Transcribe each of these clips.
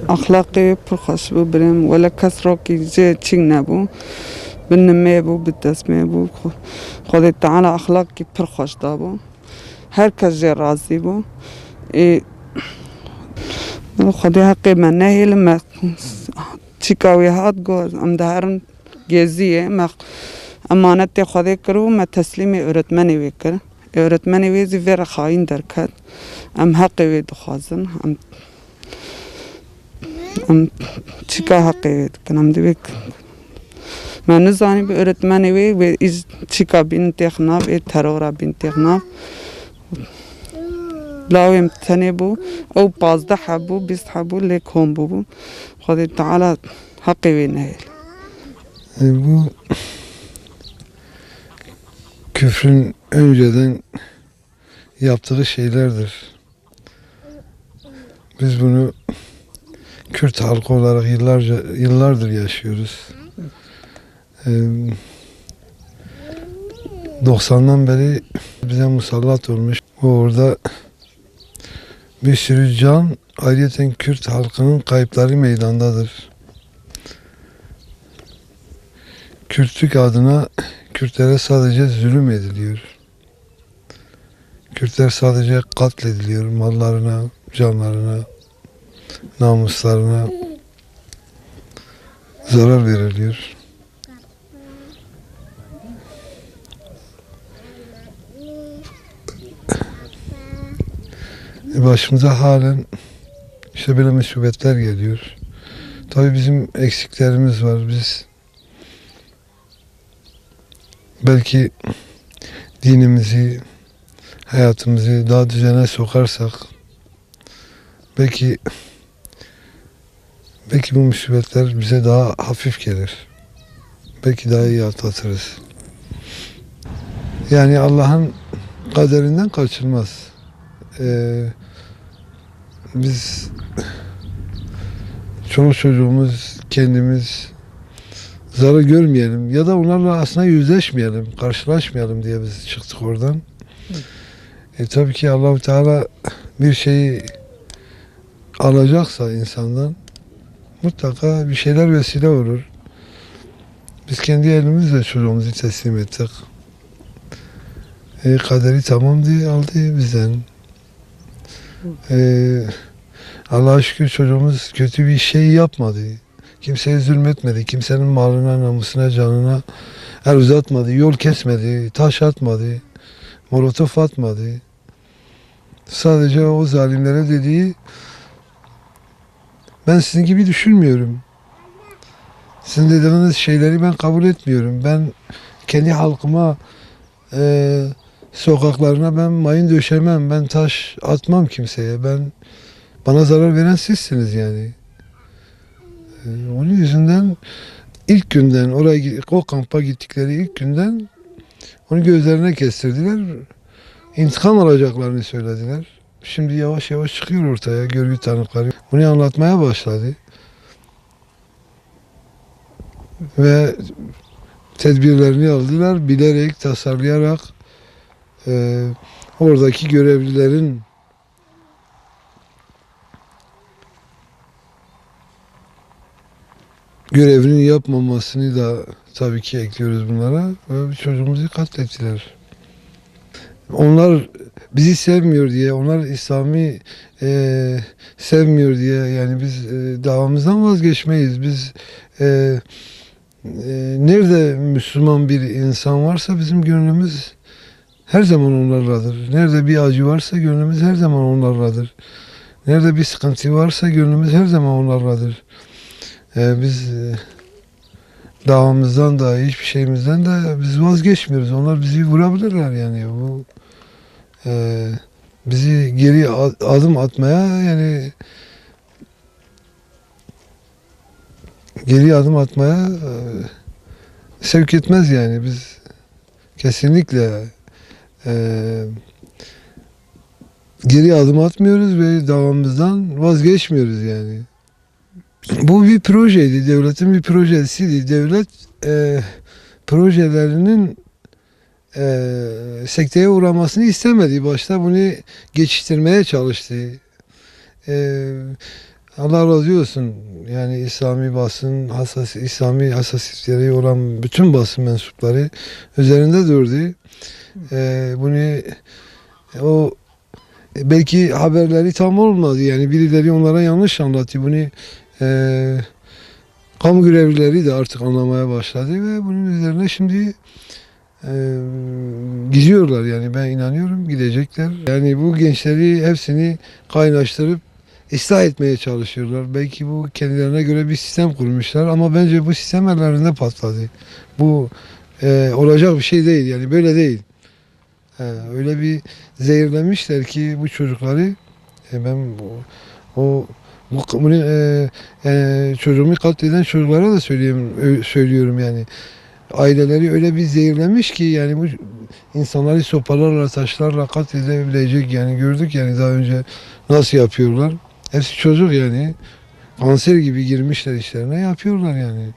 أخلاقي برخص بو برم ولا كسرك زي تشينا بو بالنمي بو بالتسمية بو خذ تعالى أخلاقي برخص دابو herkes جي راضي بو خدي حقي منه لما تشيكاوي هات جوز أم دهرن geziye mak amanette خدي کرو ما تسلیمی öğretmeni وکر öğretmeni ویزی ور خاین درکد ام حقی وی دخوازن ام چیکا حقی وی کنم دیوک من نزانی به öğretmeni وی از چیکا بین تخناب ترورا بین تخناب لاویم تنی بو او 15 حبو 20 حبو لیکون بو خدي تعالى حقی وی نهیل. Bu küfrün önceden yaptığı şeylerdir. Biz bunu Kürt halkı olarak yıllardır yaşıyoruz. 90'dan beri bize musallat olmuş. Orada bir sürü can, ayrıca Kürt halkının kayıpları meydandadır. Kürtlük adına Kürtlere sadece zulüm ediliyor. Kürtler sadece katlediliyor. Mallarına, canlarına, namuslarına zarar veriliyor. Başımıza halen işte böyle musibetler geliyor. Tabii bizim eksiklerimiz var. Biz belki dinimizi, hayatımızı daha düzene sokarsak belki bu musibetler bize daha hafif gelir. Belki daha iyi atlatırız. Yani Allah'ın kaderinden kaçılmaz. Biz çoluk çocuğumuz, kendimiz zarar görmeyelim ya da onlarla aslında yüzleşmeyelim, karşılaşmayalım diye biz çıktık oradan. Tabii ki Allah-u Teala bir şeyi alacaksa insandan mutlaka bir şeyler vesile olur. Biz kendi elimizle çocuğumuzu teslim ettik. Kaderi tamam diye aldı bizden. Allah'a şükür çocuğumuz kötü bir şey yapmadı. Kimseye zulmetmedi. Kimsenin malına, namusuna, canına el uzatmadı. Yol kesmedi. Taş atmadı. Molotof atmadı. Sadece o zalimlere dediği ben sizin gibi düşünmüyorum. Sizin dediğiniz şeyleri ben kabul etmiyorum. Ben kendi halkıma sokaklarına ben mayın döşemem. Ben taş atmam kimseye. Bana zarar veren sizsiniz yani. Onun yüzünden ilk günden o kampa gittikleri ilk günden onu gözlerine kestirdiler. İntikam alacaklarını söylediler. Şimdi yavaş yavaş çıkıyor ortaya görgü tanıkları. Bunu anlatmaya başladı. Ve tedbirlerini aldılar. Bilerek, tasarlayarak oradaki görevlilerin görevini yapmamasını da tabii ki ekliyoruz bunlara. Ve çocuğumuzu katlettiler. Onlar bizi sevmiyor diye, onlar İslam'ı sevmiyor diye yani biz davamızdan vazgeçmeyiz. Biz nerede Müslüman bir insan varsa bizim gönlümüz her zaman onlarladır. Nerede bir acı varsa gönlümüz her zaman onlarladır. Nerede bir sıkıntı varsa gönlümüz her zaman onlarladır. Biz davamızdan da hiçbir şeyimizden de biz vazgeçmiyoruz. Onlar bizi vurabilirler yani. Bu bizi geri adım atmaya yani sevk etmez yani. Biz kesinlikle geri adım atmıyoruz ve davamızdan vazgeçmiyoruz yani. Bu bir projeydi, devletin bir projesiydi. Devlet projelerinin sekteye uğramasını istemedi. Başta bunu geçiştirmeye çalıştı. Allah razı olsun. Yani İslami basın, İslami hassasiyetleri olan bütün basın mensupları üzerinde durdu. Bunu o belki haberleri tam olmadı. Yani birileri onlara yanlış anlattı. Bunu kamu görevlileri de artık anlamaya başladı ve bunun üzerine şimdi gidiyorlar. Yani ben inanıyorum gidecekler. Yani bu gençleri hepsini kaynaştırıp ıslah etmeye çalışıyorlar. Belki bu kendilerine göre bir sistem kurmuşlar ama bence bu sistem ellerinde patladı. Bu olacak bir şey değil. Yani böyle değil. Öyle bir zehirlemişler ki bu çocukları ben bunu çocuğumu katleden çocuklara da söylüyorum yani. Aileleri öyle bir zehirlemiş ki yani bu insanları sopalarla, taşlarla katledebilecek yani gördük yani daha önce nasıl yapıyorlar. Hepsi çocuk yani. Kanser gibi girmişler işlerine yapıyorlar yani.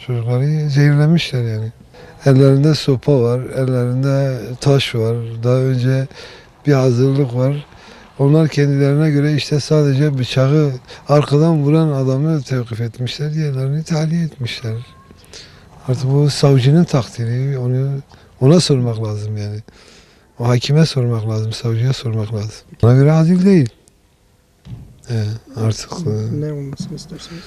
Çocukları zehirlemişler yani. Ellerinde sopa var, ellerinde taş var. Daha önce bir hazırlık var. Onlar kendilerine göre işte sadece bıçağı arkadan vuran adamı tevkif etmişler, diğerlerini tahliye etmişler. Artık bu savcının takdiri, ona sormak lazım yani. O hakime sormak lazım, savcıya sormak lazım. Ona göre adil değil. Artık Ne olmasını istersiniz?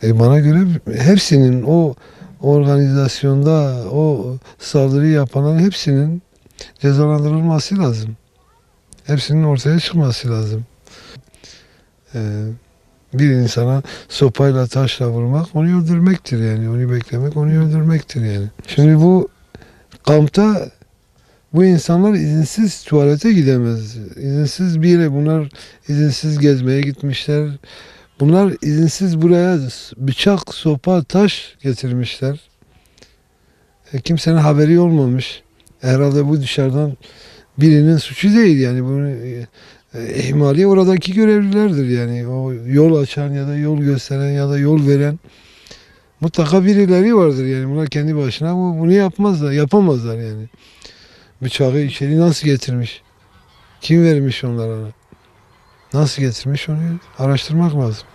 bana göre hepsinin o organizasyonda o saldırı yapanların hepsinin cezalandırılması lazım. Hepsinin ortaya çıkması lazım. Bir insana sopayla taşla vurmak onu öldürmektir yani. Onu beklemek onu öldürmektir yani. Şimdi bu kampta bu insanlar izinsiz tuvalete gidemez. İzinsiz bir yere bunlar izinsiz gezmeye gitmişler. Bunlar izinsiz buraya bıçak, sopa, taş getirmişler. Kimsenin haberi olmamış. Herhalde bu dışarıdan birinin suçu değil yani bunu ihmali oradaki görevlilerdir yani o yol açan ya da yol gösteren ya da yol veren mutlaka birileri vardır yani bunlar kendi başına bunu yapamazlar yani. Bıçağı içeri nasıl getirmiş? Kim vermiş onlara? Nasıl getirmiş onu araştırmak lazım.